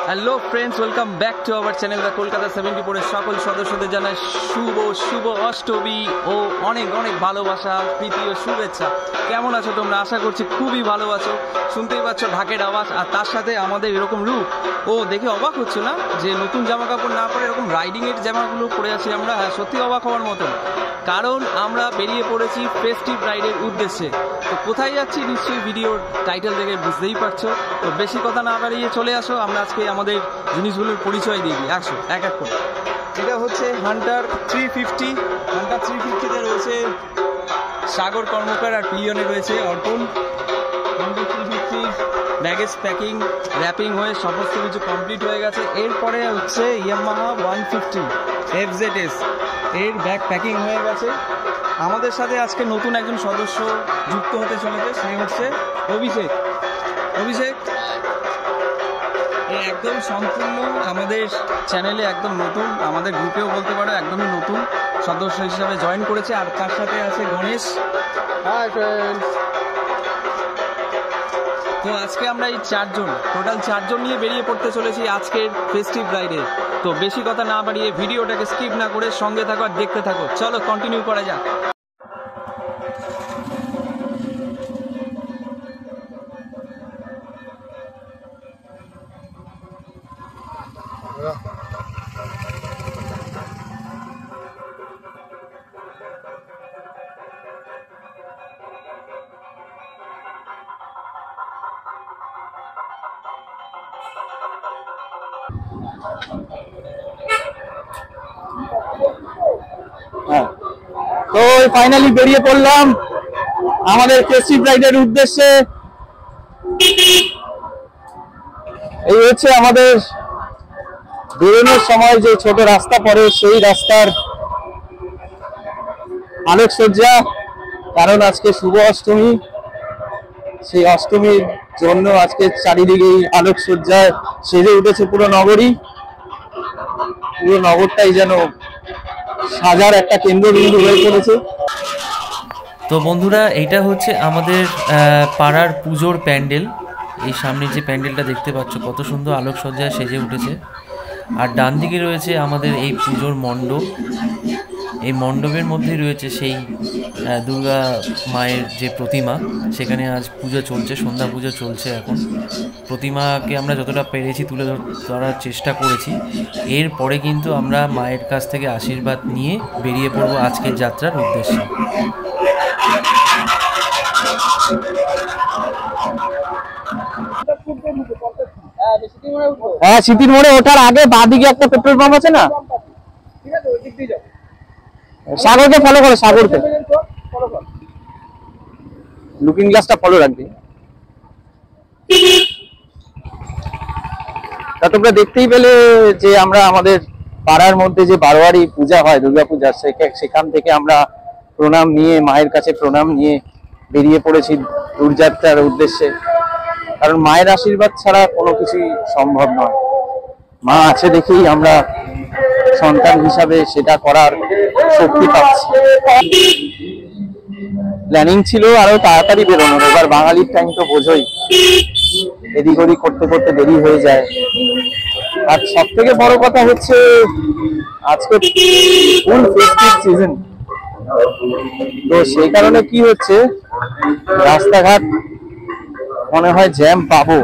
Hello friends, welcome back to our channel the Kolkata 74 এর সকল সদস্যদের জানাই শুভ অষ্টমী ও অনেক অনেক ভালোবাসা, প্রীতি ও শুভেচ্ছা। কেমন আছো তোমরা? আশা করছি খুবই ভালো আছো। শুনতেই পাচ্ছ ঢাকের আওয়াজ, আর তার সাথে আমাদের এরকম রূপ ও দেখে অবাক হচ্ছে না যে নতুন জামা কাপড় না পরে এরকম রাইডিংয়ের জামাগুলো পরে আছি আমরা। হ্যাঁ, সত্যি অবাক হওয়ার মতন, কারণ আমরা বেরিয়ে পড়েছি ফেস্টিভ রাইডের উদ্দেশ্যে। তো কোথায় যাচ্ছি নিশ্চয়ই ভিডিওর টাইটেল দেখে বুঝতেই পারছো। তো বেশি কথা না বাড়িয়ে চলে আসো, আমরা আজকে আমাদের জিনিসগুলোর পরিচয় দিয়ে দিই একশো এক এক করে। এটা হচ্ছে হান্টার 350। হান্টার 350-তে রয়েছে সাগর কর্মকার আর পিলিয়নে রয়েছে অর্পণ। হান্টার 350 ব্যাগেজ প্যাকিং র্যাপিং হয়ে সমস্ত কিছু কমপ্লিট হয়ে গেছে। এরপরে হচ্ছে ইয়ামাহা 150 FZS, এর ব্যাগ প্যাকিং হয়ে গেছে। আমাদের সাথে আজকে নতুন একজন সদস্য যুক্ত হতে চলেছে, সে হচ্ছে অভিষেক। একদম সম্পূর্ণ আমাদের চ্যানেলে একদম নতুন, আমাদের গ্রুপেও বলতে পারো একদমই নতুন সদস্য হিসাবে জয়েন করেছে। আর তার সাথে আছে গণেশ। Hi friends. তো আজকে আমরা এই টোটাল চারজন নিয়ে বেরিয়ে পড়তে চলেছি আজকের ফেস্টিভ রাইডে। তো বেশি কথা না বাড়িয়ে ভিডিওটাকে স্কিপ না করে সঙ্গে থাকো আর দেখতে থাকো। চলো কন্টিনিউ করা যাক। তো ফাইনালি বেরিয়ে পড়লাম আমাদের ফেস্টিভ রাইডের উদ্দেশ্যে। এই হচ্ছে আমাদের বেরোনোর সময় যে ছোট রাস্তা পড়ে, সেই রাস্তার আলোকসজ্জা। কারণ আজকে শুভ অষ্টমী, সেই অষ্টমীর জন্য আজকে চারিদিকে আলোকসজ্জায় সেজে উঠেছে পুরো নগরী। পুরো নগরটাই যেন সাজার একটা কেন্দ্রবিন্দু হয়ে পড়েছে। তো বন্ধুরা, এইটা হচ্ছে আমাদের পাড়ার পুজোর প্যান্ডেল। এই সামনে যে প্যান্ডেলটা দেখতে পাচ্ছ কত সুন্দর আলোকসজ্জায় সেজে উঠেছে। আর ডান দিকে রয়েছে আমাদের এই পুজোর মণ্ডপ। এই মণ্ডপের মধ্যেই রয়েছে সেই দুর্গা মায়ের যে প্রতিমা, সেখানে আজ পুজো চলছে, সন্ধ্যা পুজো চলছে এখন। প্রতিমাকে আমরা যতটা পেরেছি তুলে ধরার চেষ্টা করেছি। এরপরে কিন্তু আমরা মায়ের কাছ থেকে আশীর্বাদ নিয়ে বেরিয়ে পড়বো আজকের যাত্রার উদ্দেশ্যে। হ্যাঁ, সিটির মোড়ে ওঠার আগে বাঁদিকে একটা পেট্রোল পাম্প আছে না, সাগরকে ফলো করো, সাগরকে লুকিং গ্লাসটা ফলো রাখবে। তা তোমরা দেখতেই পেলে যে আমরা আমাদের পাড়ার মধ্যে যে বারোয়ারি পূজা হয়, দুর্গাপূজা, সেখান থেকে আমরা প্রণাম নিয়ে, মায়ের কাছে প্রণাম নিয়ে বেরিয়ে পড়েছি দূরযাত্রার উদ্দেশ্যে। কারণ মায়ের আশীর্বাদ ছাড়া কোনো কিছুই সম্ভব নয়। মা আছে দেখেই আমরা সন্তান হিসাবে সেটা করার শক্তি পাচ্ছি। প্ল্যানিং ছিল আরো তাড়াতাড়ি বেরোনোর, এবার বাঙালির টাইম তো বোঝোই, এদিক ওদিক করতে করতে দেরি হয়ে যায়। আর সব থেকে বড় কথা হচ্ছে আজকে ফুল ফেস্টিভ সিজন, তো সেই কারণে কি হচ্ছে, রাস্তাঘাট মনে হয় জ্যাম পাবো।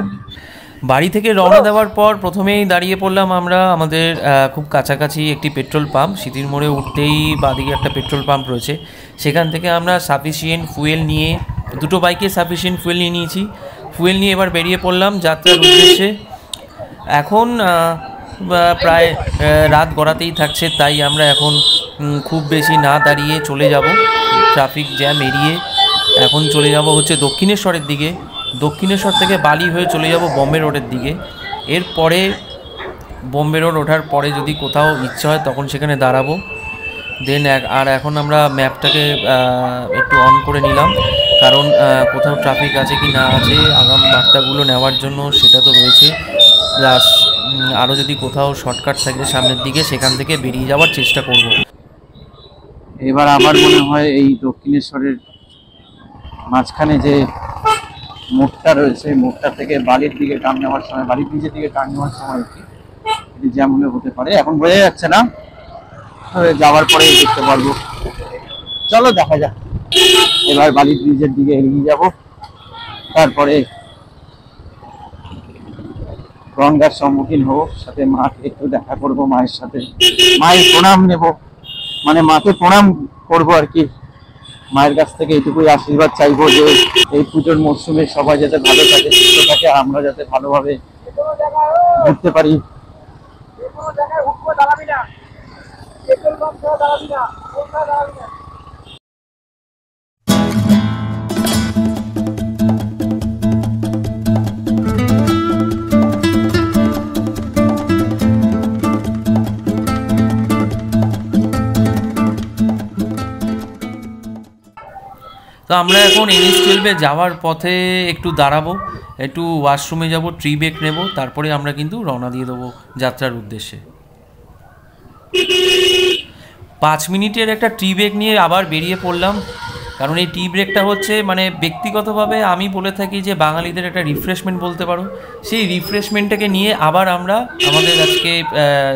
বাড়ি থেকে রওনা দেওয়ার পর প্রথমেই দাঁড়িয়ে পড়লাম আমরা আমাদের খুব কাছাকাছি একটি পেট্রোল পাম্প। সিটির মোড়ে উঠতেই বাঁদিকে একটা পেট্রোল পাম্প রয়েছে, সেখান থেকে আমরা সাফিসিয়েন্ট ফুয়েল নিয়ে, দুটো বাইকে সাফিসিয়েন্ট ফুয়েল নিয়ে নিয়েছি। ফুয়েল নিয়ে এবার বেরিয়ে পড়লাম যাত্রার উদ্দেশ্যে। এখন প্রায় রাত গড়াতেই থাকছে, তাই আমরা এখন খুব বেশি না দাঁড়িয়ে চলে যাব ট্রাফিক জ্যাম এড়িয়ে। এখন চলে যাব হচ্ছে দক্ষিণেশ্বরের দিকে। দক্ষিণেশ্বর থেকে বালি হয়ে চলে যাব বম্বে রোডের দিকে। এরপরে বম্বে রোড ওঠার পরে যদি কোথাও ইচ্ছা হয় তখন সেখানে দাঁড়াবো। দেন আর এখন আমরা ম্যাপটাকে একটু অন করে নিলাম, কারণ কোথাও ট্রাফিক আছে কি না আছে আগাম বার্তাগুলো নেওয়ার জন্য, সেটা তো রয়েছে। প্লাস আরও যদি কোথাও শর্টকাট থাকে সামনের দিকে, সেখান থেকে বেরিয়ে যাওয়ার চেষ্টা করব। এবার আমার মনে হয় এই দক্ষিণেশ্বরের মাঝখানে যে মোড়টা রয়েছে, মোড়টা থেকে বালির দিকে টান নেওয়ার সময়, বালির ব্রিজের দিকে টান নেওয়ার সময় কি জ্যাম হতে পারে, এখন বোঝা যাচ্ছে না, যাওয়ার পরে দেখতে পারবো। চলো দেখা যাক, এবার বালির ব্রিজের দিকে এগিয়ে যাব, তারপরে গঙ্গার সম্মুখীন হবো, সাথে মাকে একটু দেখা করব, মায়ের সাথে মায়ের প্রণাম নেব, মানে মাকে প্রণাম করব আর কি। মায়ের কাছ থেকে এইটুকুই আশীর্বাদ চাইবো যে এই পুজোর মরশুমে সবাই যাতে ভালো থাকে, সুস্থ থাকে, আমরা যাতে ভালোভাবে ঘুরতে পারি। তো আমরা এখন NH-12 যাওয়ার পথে একটু দাঁড়াবো, একটু ওয়াশরুমে যাব, ট্রি ব্রেক নেব, তারপরে আমরা কিন্তু রওনা দিয়ে দেবো যাত্রার উদ্দেশ্যে। 5 মিনিটের একটা ট্রি ব্রেক নিয়ে আবার বেরিয়ে পড়লাম, কারণ এই টি ব্রেকটা হচ্ছে মানে ব্যক্তিগতভাবে আমি বলে থাকি যে বাঙালিদের একটা রিফ্রেশমেন্ট বলতে পারো। সেই রিফ্রেশমেন্টটাকে নিয়ে আবার আমরা আমাদের আজকে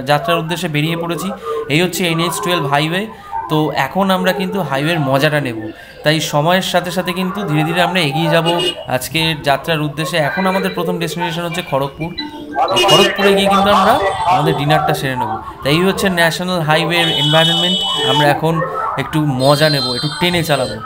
যাত্রার উদ্দেশ্যে বেরিয়ে পড়েছি। এই হচ্ছে NH-12 হাইওয়ে। তো এখন আমরা কিন্তু হাইওয়ের মজাটা নেব, তাই সময়ের সাথে সাথে কিন্তু ধীরে ধীরে আমরা এগিয়ে যাব আজকের যাত্রার উদ্দেশ্যে। এখন আমাদের প্রথম ডেস্টিনেশন হচ্ছে খড়গপুর। খড়গপুরে গিয়ে কিন্তু আমরা আমাদের ডিনারটা সেরে নেব। তাই এই হচ্ছে ন্যাশনাল হাইওয়ের এনভায়রনমেন্ট। আমরা এখন একটু মজা নেব, একটু টেনে চালাবো।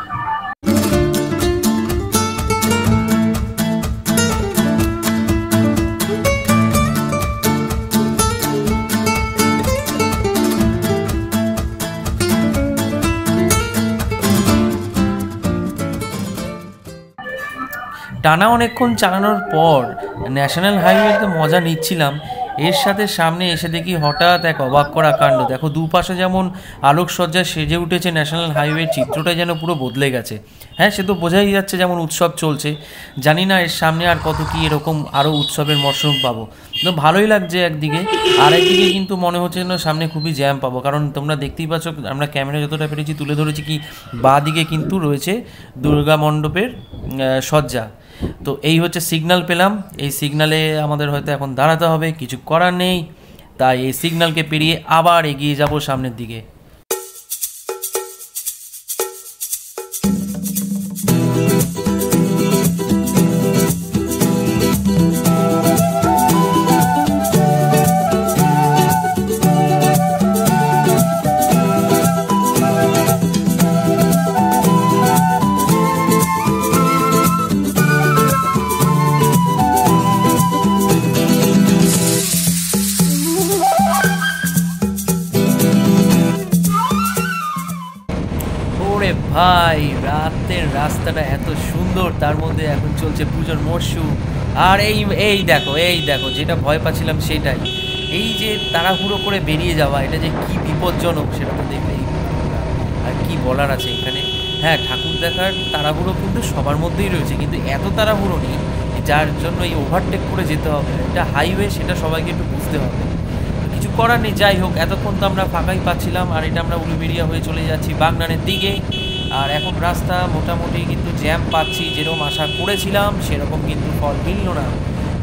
টানা অনেকক্ষণ চালানোর পর ন্যাশনাল হাইওয়েতে মজা নিচ্ছিলাম, এর সাথে সামনে এসে দেখি হঠাৎ এক অবাক করা কাণ্ড। দেখো দুপাশে যেমন আলোকসজ্জায় সেজে উঠেছে, ন্যাশনাল হাইওয়ের চিত্রটা যেন পুরো বদলে গেছে। হ্যাঁ, সে তো বোঝাই যাচ্ছে যেমন উৎসব চলছে। জানি না এর সামনে আর কত কি এরকম আরও উৎসবের মরশুম পাবো। তো ভালোই লাগছে একদিকে, আর একদিকে কিন্তু মনে হচ্ছে যেন সামনে খুবই জ্যাম পাবো, কারণ তোমরা দেখতেই পাচ্ছ আমরা ক্যামেরা যতটা পেরেছি তুলে ধরেছি কি বাঁ দিকে কিন্তু রয়েছে দুর্গা মণ্ডপের সজ্জা। তো এই হচ্ছে সিগন্যাল পেলাম, এই সিগন্যালে আমাদের হয়তো এখন দাঁড়াতে হবে, কিছু করার নেই। তাই এই সিগন্যালকে পেরিয়ে আবার এগিয়ে যাব সামনের দিকে। ভাই রাতের রাস্তাটা এত সুন্দর, তার মধ্যে এখন চলছে পুজোর মরশুম। আর এই দেখো যেটা ভয় পাচ্ছিলাম সেটাই, এই যে তাড়াহুড়ো করে বেরিয়ে যাওয়া, এটা যে কি বিপজ্জনক সেটা তো দেখলেই। আর কি বলার আছে এখানে। হ্যাঁ, ঠাকুর দেখার তাড়াহুড়ো কিন্তু সবার মধ্যেই রয়েছে, কিন্তু এত তাড়াহুড়ো নেই যার জন্য এই ওভারটেক করে যেতে হবে। এটা হাইওয়ে, সেটা সবাইকে একটু বুঝতে হবে, কিছু করার নেই। যাই হোক, এতক্ষণ তো আমরা ফাঁকাই পাচ্ছিলাম, আর এটা আমরা উলুবেড়িয়া হয়ে চলে যাচ্ছি বাগনানের দিকে। আর এখন রাস্তা মোটামুটি কিন্তু জ্যাম পাচ্ছি, যেরকম আশা করেছিলাম সেরকম কিন্তু ফল মিলল না।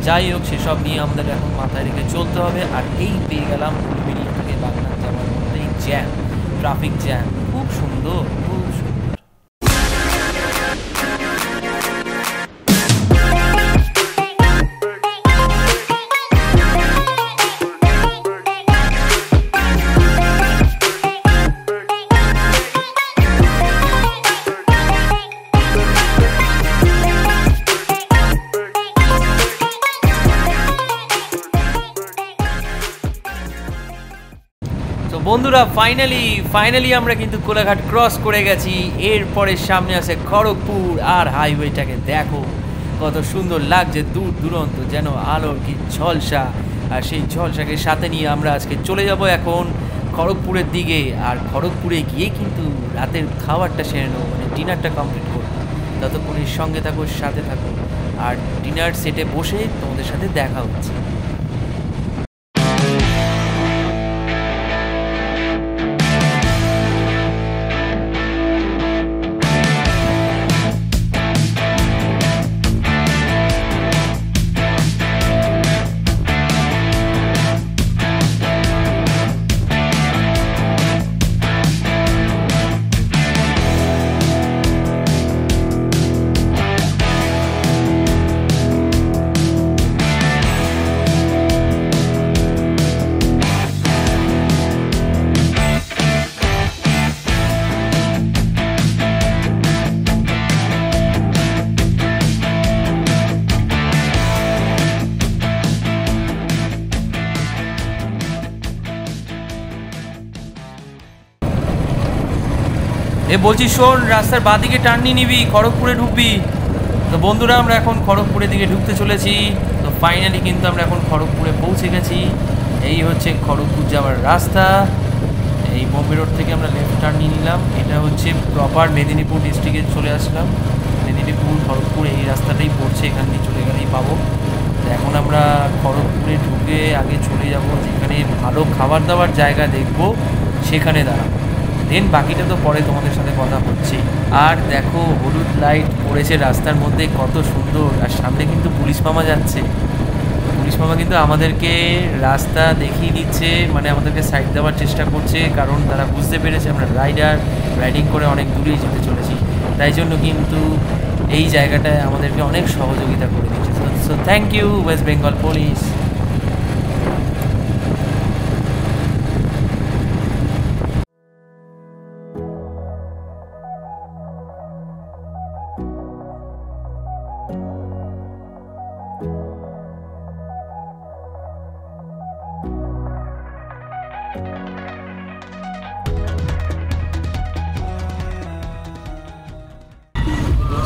যাই হোক, সেসব নিয়ে আমাদের এখন মাথায় রেখে চলতে হবে। আর এই পেয়ে গেলাম উলুবেড়িয়া থেকে বাগনান যাওয়ার মধ্যেই জ্যাম, ট্রাফিক জ্যাম, খুব সুন্দর, খুব সুন্দর। বন্ধুরা ফাইনালি আমরা কিন্তু কোলাঘাট ক্রস করে গেছি। এরপরে সামনে আছে খড়গপুর। আর হাইওয়েটাকে দেখো কত সুন্দর লাগছে, দূর দূরান্ত যেন আলোর কি ঝলসা। আর সেই ঝলসাকে সাথে নিয়ে আমরা আজকে চলে যাব এখন খড়গপুরের দিকে। আর খড়গপুরে গিয়ে কিন্তু রাতের খাবারটা সেরে নেবো, মানে ডিনারটা কমপ্লিট করবো। ততক্ষণের সঙ্গে থাকো, সাথে থাকো, আর ডিনার সেটে বসে তোমাদের সাথে দেখা হচ্ছে। বলছি শোন, রাস্তার বাঁদিকে টার্ন নিয়ে নিবি, খড়গপুরে ঢুকবি। তো বন্ধুরা আমরা এখন খড়গপুরের দিকে ঢুকতে চলেছি। তো ফাইনালি কিন্তু আমরা এখন খড়গপুরে পৌঁছে গেছি। এই হচ্ছে খড়গপুর যাওয়ার রাস্তা। এই বোম্বে রোড থেকে আমরা লেফট টার্ন নিয়ে নিলাম। এটা হচ্ছে প্রপার মেদিনীপুর ডিস্ট্রিক্টে চলে আসলাম। মেদিনীপুর খড়গপুর এই রাস্তাটাই পড়ছে, এখান দিয়ে চলে গেলেই পাবো। তো এখন আমরা খড়গপুরে ঢুকে আগে চলে যাব যেখানে ভালো খাবার দাবার জায়গা দেখব, সেখানে দাঁড়াবো। দেন বাকিটা তো পরে তোমাদের সাথে কথা হচ্ছে। আর দেখো হলুদ লাইট পড়েছে রাস্তার মধ্যে, কত সুন্দর। আর সামনে কিন্তু পুলিশ মামা যাচ্ছে। পুলিশ মামা কিন্তু আমাদেরকে রাস্তা দেখিয়ে দিচ্ছে, মানে আমাদেরকে সাইড দেওয়ার চেষ্টা করছে, কারণ তারা বুঝতে পেরেছে আমরা রাইডিং করে অনেক দূরেই যেতে চলেছি। তাই জন্য কিন্তু এই জায়গাটায় আমাদেরকে অনেক সহযোগিতা করে দিচ্ছে। So thank you West Bengal police.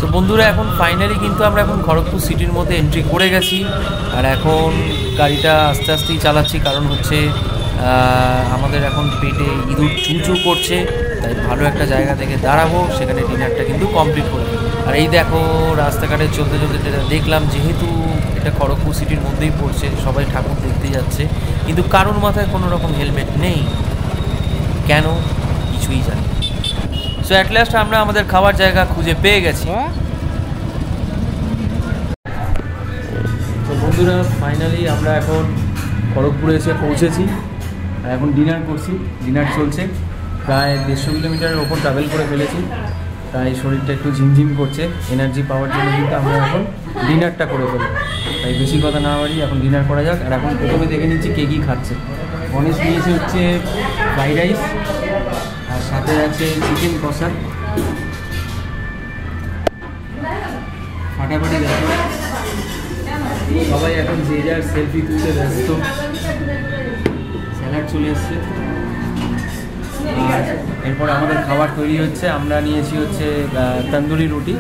তো বন্ধুরা এখন ফাইনালি কিন্তু আমরা এখন খড়গপুর সিটির মধ্যে এন্ট্রি করে গেছি। আর এখন গাড়িটা আস্তে আস্তেই চালাচ্ছি, কারণ হচ্ছে আমাদের এখন পেটে ইঁদুর চুচু করছে। তাই ভালো একটা জায়গা থেকে দাঁড়াবো, সেখানে ডিনারটা কিন্তু কমপ্লিট করে। আর এই দেখো রাস্তাঘাটে চলতে চলতে দেখলাম, যেহেতু এটা খড়গপুর সিটির মধ্যেই পড়ছে, সবাই ঠাকুর দেখতে যাচ্ছে, কিন্তু কারোর মাথায় কোনো রকম হেলমেট নেই। কেন কিছুই জানি। সো অ্যাট লাস্ট আমরা আমাদের খাবার জায়গা খুঁজে পেয়ে গেছি। তো বন্ধুরা ফাইনালি আমরা এখন খড়গপুরে এসে পৌঁছেছি। আর এখন ডিনার করছি, ডিনার চলছে। প্রায় 150 কিলোমিটারের ওপর ট্রাভেল করে ফেলেছি, তাই শরীরটা একটু ঝিমঝিম করছে। এনার্জি পাওয়ার জন্য কিন্তু আমরা এখন ডিনারটা করে ফেলবো। তাই বেশি কথা না বাড়ি এখন ডিনার করা যাক। আর এখন প্রথমে দেখে নিচ্ছি কে কী খাচ্ছে। গণেশ নিয়েছে হচ্ছে ফ্রাইড রাইস, আর সাথে আছে চিকেন কষা। ফাটাফাটি দেখো, সবাই এখন যে যার সেলফি তুলতে ব্যস্ত। স্যালাড চলে এসছে। আর এরপর আমাদের খাবার তৈরি হচ্ছে। আমরা নিয়েছি হচ্ছে তন্দুরি রুটি,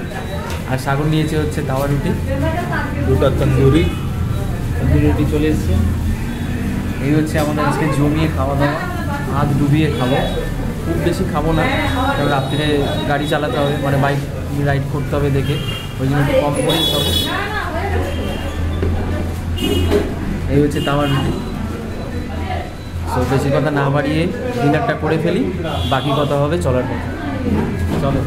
আর সাগর নিয়েছে হচ্ছে তাওয়া রুটি। দুটো তন্দুরি রুটি চলে এসছে। এই হচ্ছে আমাদের আজকে জমিয়ে খাওয়া দাওয়া। হাত ডুবিয়ে খাবো, খুব বেশি খাবো না, কারণ রাত্রে গাড়ি চালাতে হবে, মানে বাইক রাইড করতে হবে দেখে, ওই জন্য একটু কম করেই খাবো। এই হচ্ছে তাওয়া রুটি। সো বেশি কথা না বাড়িয়ে ডিনারটা করে ফেলি, বাকি কথা হবে চলার পথে। চলো।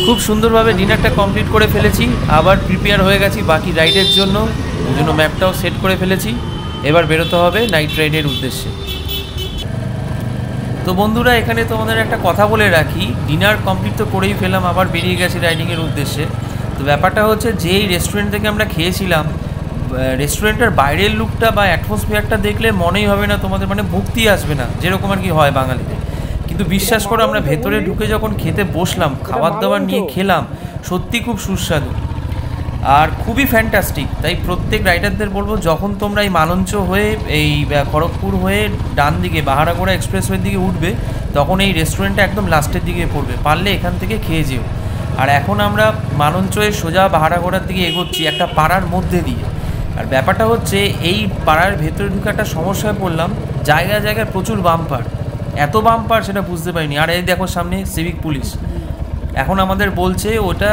খুব সুন্দরভাবে ডিনারটা কমপ্লিট করে ফেলেছি। আবার প্রিপেয়ার হয়ে গেছি বাকি রাইডের জন্য, ওই জন্য ম্যাপটাও সেট করে ফেলেছি। এবার বেরোতে হবে নাইট রাইডের উদ্দেশ্যে। তো বন্ধুরা এখানে তোমাদের একটা কথা বলে রাখি, ডিনার কমপ্লিট তো করেই ফেলাম, আবার বেরিয়ে গেছি রাইডিংয়ের উদ্দেশ্যে। তো ব্যাপারটা হচ্ছে, যেই রেস্টুরেন্ট থেকে আমরা খেয়েছিলাম, রেস্টুরেন্টের বাইরের লুকটা বা অ্যাটমসফিয়ারটা দেখলে মনেই হবে না তোমাদের, মানে ভক্তি আসবে না, যেরকম আর কি হয় বাঙালিতে। কিন্তু বিশ্বাস করো, আমরা ভেতরে ঢুকে যখন খেতে বসলাম, খাবার দাবার নিয়ে খেলাম, সত্যি খুব সুস্বাদু আর খুবই ফ্যান্টাস্টিক। তাই প্রত্যেক রাইডারদের বলবো, যখন তোমরা এই মালঞ্চ হয়ে এই খড়গপুর হয়ে ডান দিকে বাহারাগোড়া এক্সপ্রেসওয়ের দিকে উঠবে, তখন এই রেস্টুরেন্টটা একদম লাস্টের দিকে পড়বে, পারলে এখান থেকে খেয়ে যেও। আর এখন আমরা মালঞ্চ হয়ে সোজা বাহারাগোড়ার দিকে এগোচ্ছি একটা পাড়ার মধ্যে দিয়ে। আর ব্যাপারটা হচ্ছে, এই পাড়ার ভেতরে ঢুকে একটা সমস্যায় পড়লাম, জায়গায় জায়গায় প্রচুর বাম্পার, এত বাম্পার সেটা বুঝতে পারিনি। আর এই দেখো সামনে সিভিক পুলিশ, এখন আমাদের বলছে ওটা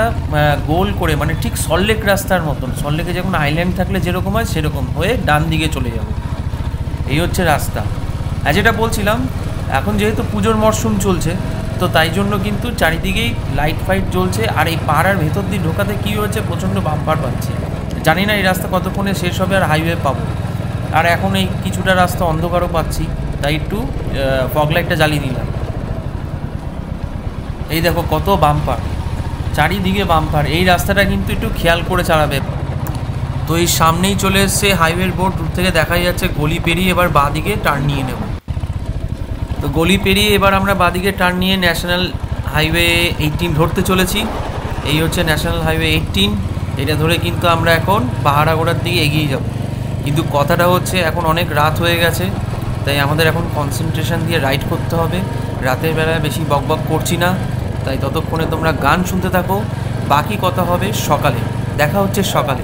গোল করে, মানে ঠিক সল্টলেক রাস্তার মতন, সল্টলেকে যখন আইল্যান্ড থাকলে যেরকম হয় সেরকম হয়ে ডান দিকে চলে যাব। এই হচ্ছে রাস্তা। আর যেটা বলছিলাম, এখন যেহেতু পুজোর মরশুম চলছে, তো তাই জন্য কিন্তু চারিদিকেই লাইট ফাইট জ্বলছে। আর এই পাহাড়ের ভেতর দিয়ে ঢোকাতে কী হচ্ছে, প্রচণ্ড বাম্পার পাচ্ছে। জানি না এই রাস্তা কতক্ষণে শেষ হবে আর হাইওয়ে পাবো। আর এখন এই কিছুটা রাস্তা অন্ধকারও পাচ্ছি, তাই একটু ফগ লাইটটা জ্বালিয়ে দিলাম। এই দেখো কত বাম্পার, চারিদিকে বাম্পার। এই রাস্তাটা কিন্তু একটু খেয়াল করে চালাবে। তো এই সামনেই চলে এসছে হাইওয়ের বোর্ড, দূর থেকে দেখাই যাচ্ছে। গলি পেরিয়ে এবার বাঁ দিকে টার্ন নিয়ে নেব। তো গলি পেরিয়ে এবার আমরা বাঁ দিকে টার্ন নিয়ে ন্যাশনাল হাইওয়ে 18 ধরতে চলেছি। এই হচ্ছে ন্যাশনাল হাইওয়ে 18, এটা ধরে কিন্তু আমরা এখন বাহারাগোড়ার দিকে এগিয়ে যাব। কিন্তু কথাটা হচ্ছে এখন অনেক রাত হয়ে গেছে, তাই আমাদের এখন কনসেন্ট্রেশন দিয়ে রাইড করতে হবে। রাতের বেলায় বেশি বকবক করছি না, তাই ততক্ষণে তোমরা গান শুনতে থাকো। বাকি কথা হবে সকালে, দেখা হচ্ছে সকালে।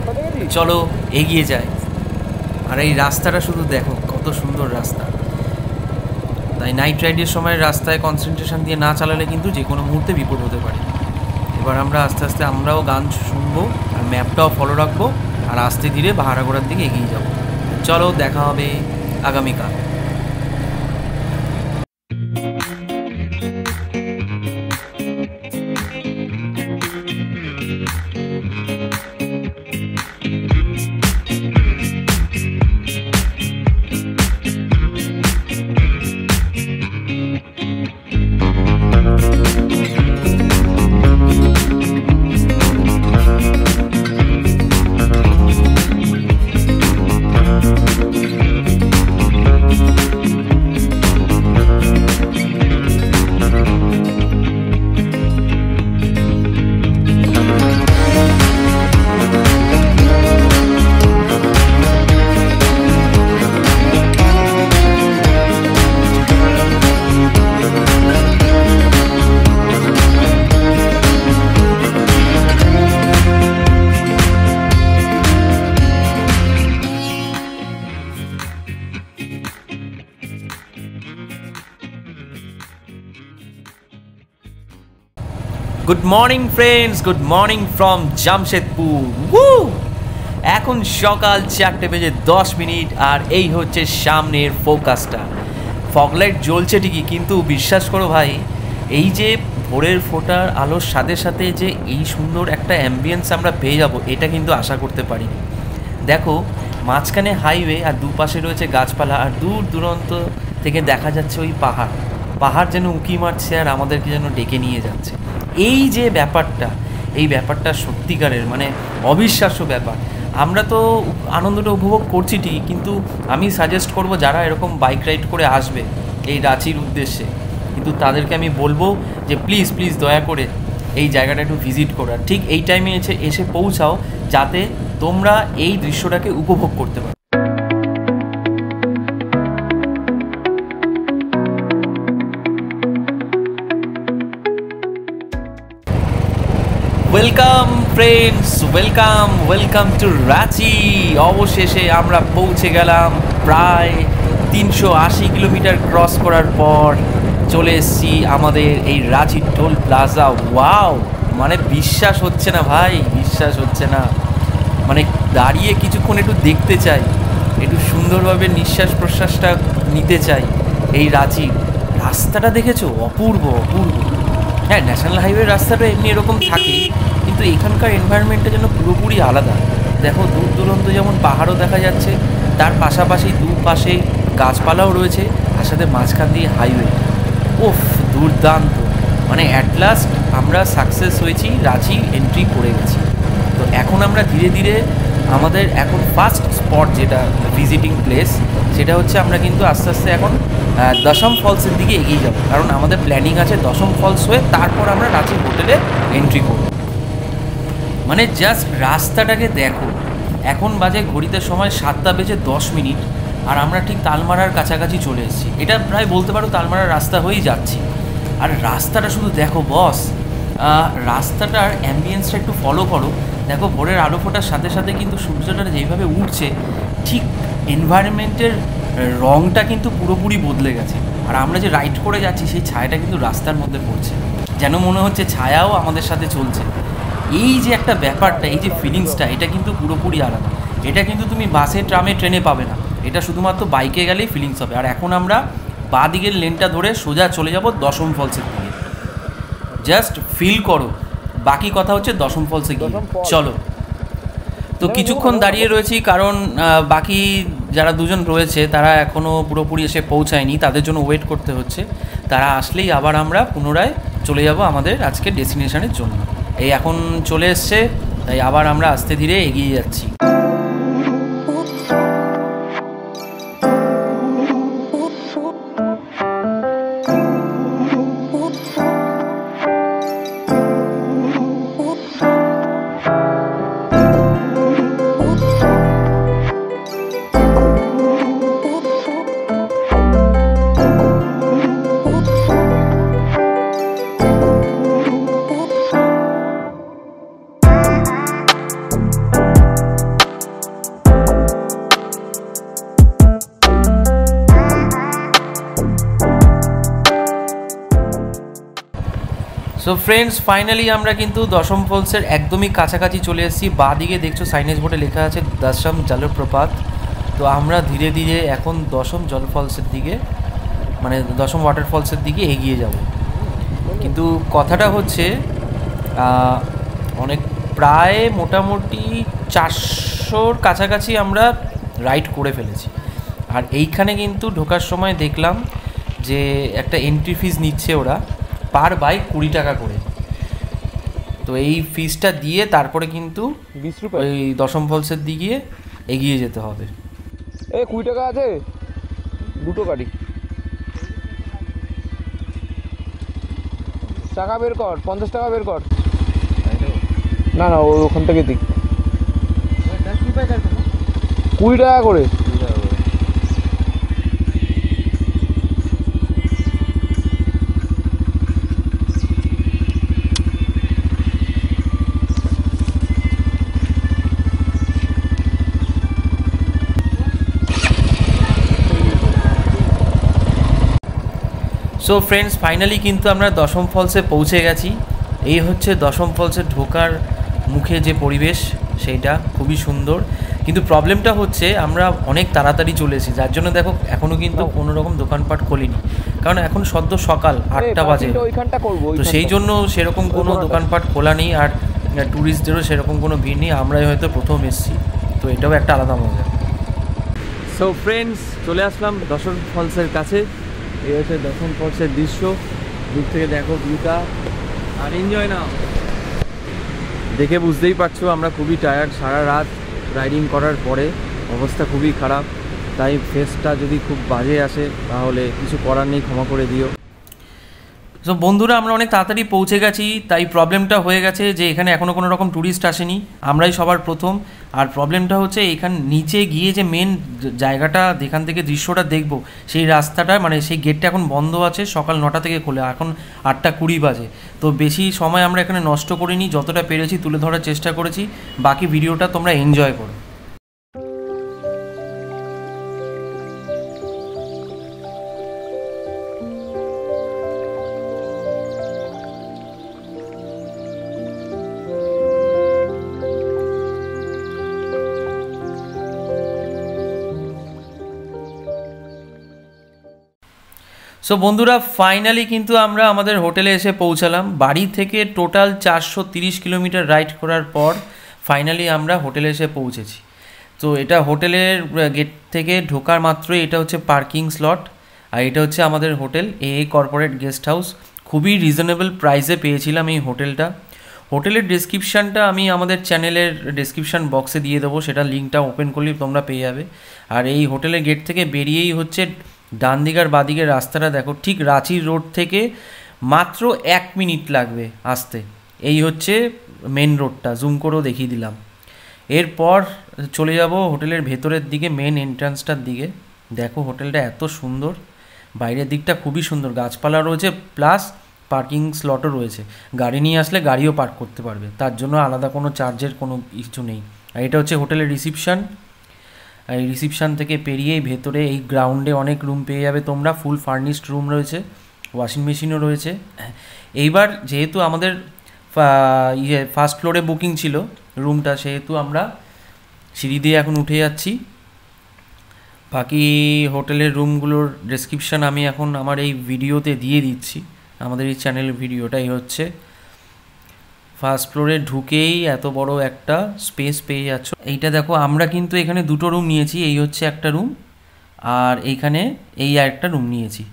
চলো এগিয়ে যাই। আর এই রাস্তাটা শুধু দেখো, কত সুন্দর রাস্তা। তাই নাইট রাইডের সময় রাস্তায় কনসেন্ট্রেশন দিয়ে না চালালে কিন্তু যে কোনো মুহূর্তে বিপদ হতে পারে। এবার আমরা আস্তে আস্তে আমরাও গান শুনবো আর ম্যাপটাও ফলো রাখবো, আর আস্তে ধীরে ভাড়াগোড়ার দিকে এগিয়ে যাবো। চলো দেখা হবে আগামীকাল। Good morning friends, good morning from Jamshedpur. এখন সকাল 4:10 আর এই হচ্ছে সামনের ফোকাসটা। ফগলাইট জ্বলছে ঠিকই, কিন্তু বিশ্বাস করো ভাই, এই যে ভোরের ফোটার আলোর সাথে সাথে যে এই সুন্দর একটা অ্যাম্বিয়েন্স আমরা পেয়ে যাব, এটা কিন্তু আশা করতে পারিনি। দেখো, মাঝখানে হাইওয়ে আর দুপাশে রয়েছে গাছপালা, আর দূর দূরান্ত থেকে দেখা যাচ্ছে ওই পাহাড় যেন উঁকি মারছে আর আমাদেরকে যেন ডেকে নিয়ে যাচ্ছে। এই যে ব্যাপারটা, এই ব্যাপারটা সত্যিকারের মানে অবিশ্বাস্য ব্যাপার। আমরা তো আনন্দটা উপভোগ করছি ঠিকই, কিন্তু আমি সাজেস্ট করব যারা এরকম বাইক রাইড করে আসবে এই রাঁচির উদ্দেশ্যে, কিন্তু তাদেরকে আমি বলবো যে প্লিজ প্লিজ দয়া করে এই জায়গাটা একটু ভিজিট করার। ঠিক এই টাইমে এসে পৌঁছাও, যাতে তোমরা এই দৃশ্যটাকে উপভোগ করতে পারো। Welcome friends, welcome to Ranchi. অবশেষে আমরা পৌঁছে গেলাম। প্রায় 380 কিলোমিটার ক্রস করার পর চলে এসেছি আমাদের এই রাঁচি টোল প্লাজা। ওয়াও, মানে বিশ্বাস হচ্ছে না ভাই, বিশ্বাস হচ্ছে না। মানে দাঁড়িয়ে কিছুক্ষণ একটু দেখতে চাই, একটু সুন্দরভাবে নিঃশ্বাস প্রশ্বাসটা নিতে চাই। এই রাঁচি রাস্তাটা দেখেছো, অপূর্ব অপূর্ব। হ্যাঁ, ন্যাশনাল হাইওয়ে রাস্তাটা এমনি এরকম থাকে, কিন্তু এখানকার এনভায়রনমেন্টটা যেন পুরোপুরি আলাদা। দেখো, দূর দূরান্ত যেমন পাহাড়ও দেখা যাচ্ছে, তার পাশাপাশি দুপাশে গাছপালাও রয়েছে, আর সাথে মাঝখান দিয়ে হাইওয়ে। ওফ, দুর্দান্ত। মানে অ্যাট লাস্ট আমরা সাকসেস হয়েছি, রাঁচি এন্ট্রি করে গেছি। তো এখন আমরা ধীরে ধীরে আমাদের এখন ফার্স্ট স্পট যেটা ভিজিটিং প্লেস, সেটা হচ্ছে আমরা কিন্তু আস্তে আস্তে এখন দশম ফলসের দিকে এগিয়ে যাব, কারণ আমাদের প্ল্যানিং আছে দশম ফলস হয়ে তারপর আমরা রাঁচি হোটেলে এন্ট্রি করব। মানে জাস্ট রাস্তাটাকে দেখো, এখন বাজে ঘড়িতে সময় 7:10, আর আমরা ঠিক তালমারার কাছাকাছি চলে এসেছি। এটা প্রায় বলতে পারো তালমারার রাস্তা হয়েই যাচ্ছি। আর রাস্তাটা শুধু দেখো বস, রাস্তাটার অ্যাম্বিয়েন্সটা একটু ফলো করো। দেখো, ভোরের আলো ফোটার সাথে সাথে কিন্তু সূর্যটা যেইভাবে উঠছে, ঠিক এনভায়রনমেন্টের রঙটা কিন্তু পুরোপুরি বদলে গেছে। আর আমরা যে রাইড করে যাচ্ছি, সেই ছায়াটা কিন্তু রাস্তার মধ্যে পড়ছে, যেন মনে হচ্ছে ছায়াও আমাদের সাথে চলছে। এই যে একটা ব্যাপারটা, এই যে ফিলিংসটা, এটা কিন্তু পুরোপুরি আলাদা। এটা কিন্তু তুমি বাসে, ট্রামে, ট্রেনে পাবে না। এটা শুধুমাত্র বাইকে গেলেই ফিলিংস হবে। আর এখন আমরা বাঁ দিকের লেনটা ধরে সোজা চলে যাব দশম ফলসের দিকে। জাস্ট ফিল করো, বাকি কথা হচ্ছে দশম ফলসে গিয়ে। চলো। তো কিছুক্ষণ দাঁড়িয়ে রয়েছি, কারণ বাকি যারা দুজন রয়েছে তারা এখনও পুরোপুরি এসে পৌঁছায়নি, তাদের জন্য ওয়েট করতে হচ্ছে। তারা আসলেই আবার আমরা পুনরায় চলে যাব আমাদের আজকের ডেস্টিনেশনের জন্য। এই এখন চলে এসছে, তাই আবার আমরা আস্তে ধীরে এগিয়ে যাচ্ছি। ফ্রেন্ডস ফাইনালি আমরা কিন্তু দশম ফলসের একদমই কাছাকাছি চলে এসেছি। বাঁদিকে দেখছো সাইনেজ বোর্ডে লেখা আছে দশম জলপ্রপাত। তো আমরা ধীরে ধীরে এখন দশম জলফলসের দিকে, মানে দশম ওয়াটারফলসের দিকে এগিয়ে যাব। কিন্তু কথাটা হচ্ছে অনেক প্রায় মোটামুটি 400-র কাছাকাছি আমরা রাইড করে ফেলেছি। আর এইখানে কিন্তু ঢোকার সময় দেখলাম যে একটা এন্ট্রি ফিস নিচ্ছে ওরা পার বাইক 20 টাকা করে। তো এই ফিসটা দিয়ে তারপরে কিন্তু 20 রুপি ওই দশম ফলসের দিকে এগিয়ে যেতে হবে। 20 টাকা আছে, দুটো গাড়ি। টাকা বের কর, 50 টাকা বের কর। না না, ওখান থেকে দিক 20 টাকা করে। সো ফ্রেন্ডস ফাইনালি কিন্তু আমরা দশম ফলসে পৌঁছে গেছি। এই হচ্ছে দশম ফলসে ঢোকার মুখে যে পরিবেশ, সেইটা খুবই সুন্দর। কিন্তু প্রবলেমটা হচ্ছে আমরা অনেক তাড়াতাড়ি চলে এসেছি, যার জন্য দেখো এখনও কিন্তু কোনো রকম দোকানপাট খোলেনি, কারণ এখন সদ্য সকাল 8টা বাজে। তো সেই জন্য সেরকম কোনো দোকানপাট খোলা নেই, আর ট্যুরিস্টদেরও সেরকম কোনো ভিড় নেই। আমরাই হয়তো প্রথম এসেছি, তো এটাও একটা আলাদা মজা। সো ফ্রেন্ডস চলে আসলাম দশম ফলসের কাছে। এই হচ্ছে দশম ফলসের দৃশ্য, দূর থেকে দেখো ভিউটা আর এনজয় নাও। দেখে বুঝতেই পারছো আমরা খুবই টায়ার্ড, সারা রাত রাইডিং করার পরে অবস্থা খুবই খারাপ। তাই ফেসটা যদি খুব বাজে আসে তাহলে কিছু করার নেই, ক্ষমা করে দিও। সো বন্ধুরা আমরা অনেক তাড়াতাড়ি পৌঁছে গেছি, তাই প্রবলেমটা হয়ে গেছে যে এখানে এখনও কোনো রকম ট্যুরিস্ট আসেনি, আমরাই সবার প্রথম। আর প্রবলেমটা হচ্ছে এখানে নিচে গিয়ে যে মেন জায়গাটা যেখান থেকে দৃশ্যটা দেখব, সেই রাস্তাটা মানে সেই গেটটা এখন বন্ধ আছে, সকাল 9টা থেকে খোলে, এখন 8টা 20 বাজে। তো বেশি সময় আমরা এখানে নষ্ট করিনি, যতটা পেরেছি তুলে ধরার চেষ্টা করেছি। বাকি ভিডিওটা তোমরা এনজয় করো। সো বন্ধুরা ফাইনালি কিন্তু আমরা আমাদের হোটেলে এসে পৌঁছালাম। বাড়ি থেকে টোটাল 430 কিলোমিটার রাইড করার পর ফাইনালি আমরা হোটেলে এসে পৌঁছেছি। তো এটা হোটেলের গেট থেকে ঢোকার মাত্রই এটা হচ্ছে পার্কিং স্লট, আর এটা হচ্ছে আমাদের হোটেল কর্পোরেট গেস্ট হাউস। খুবই রিজনেবল প্রাইসে পেয়েছিলাম এই হোটেলটা। হোটেলের ডেসক্রিপশানটা আমি আমাদের চ্যানেলের ডেসক্রিপশান বক্সে দিয়ে দেবো, সেটা লিঙ্কটা ওপেন করলেই তোমরা পেয়ে যাবে। আর এই হোটেলের গেট থেকে বেরিয়েই হচ্ছে ডান দিক আর বাদিকের রাস্তাটা দেখো, ঠিক রাঁচি রোড থেকে মাত্র 1 মিনিট লাগবে আসতে। এই হচ্ছে মেন রোডটা, জুম করেও দেখিয়ে দিলাম। এরপর চলে যাব হোটেলের ভেতরের দিকে, মেন এন্ট্রান্সটার দিকে। দেখো হোটেলটা এত সুন্দর, বাইরের দিকটা খুবই সুন্দর, গাছপালা রয়েছে, প্লাস পার্কিং স্লটও রয়েছে। গাড়ি নিয়ে আসলে গাড়িও পার্ক করতে পারবে, তার জন্য আলাদা কোনো চার্জের কোনো কিছু নেই। আর এটা হচ্ছে হোটেলের রিসিপশান। এই রিসিপশান থেকে পেরিয়েই ভেতরে এই গ্রাউন্ডে অনেক রুম পেয়ে যাবে তোমরা, ফুল ফার্নিশড রুম রয়েছে, ওয়াশিং মেশিনও রয়েছে। এইবার যেহেতু আমাদের ফার্স্ট ফ্লোরে বুকিং ছিল রুমটা, সেহেতু আমরা সিঁড়ি দিয়ে এখন উঠে যাচ্ছি। বাকি হোটেলের রুমগুলোর ডেসক্রিপশান আমি এখন আমার এই ভিডিওতে দিয়ে দিচ্ছি, আমাদের এই চ্যানেলের ভিডিওটাই হচ্ছে। ফার্স্ট ফ্লোরে ঢুকেই এত বড় একটা স্পেস পেয়ে যাচ্ছ। এইটা দেখো, আমরা কিন্তু এখানে 2টো রুম নিয়েছি, এই হচ্ছে একটা রুম, আর এইখানে এই আরেকটা রুম নিয়েছি।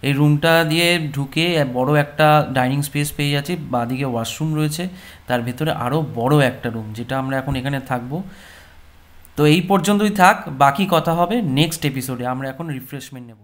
এই রুমটা দিয়ে ঢুকে বড় একটা ডাইনিং স্পেস পেয়ে যাচ্ছি, বাঁদিকে ওয়াশরুম রয়েছে, তার ভেতরে আরও বড় একটা রুম, যেটা আমরা এখন এখানে থাকবো। তো এই পর্যন্তই থাক, বাকি কথা হবে নেক্সট এপিসোডে। আমরা এখন রিফ্রেশমেন্ট নেব।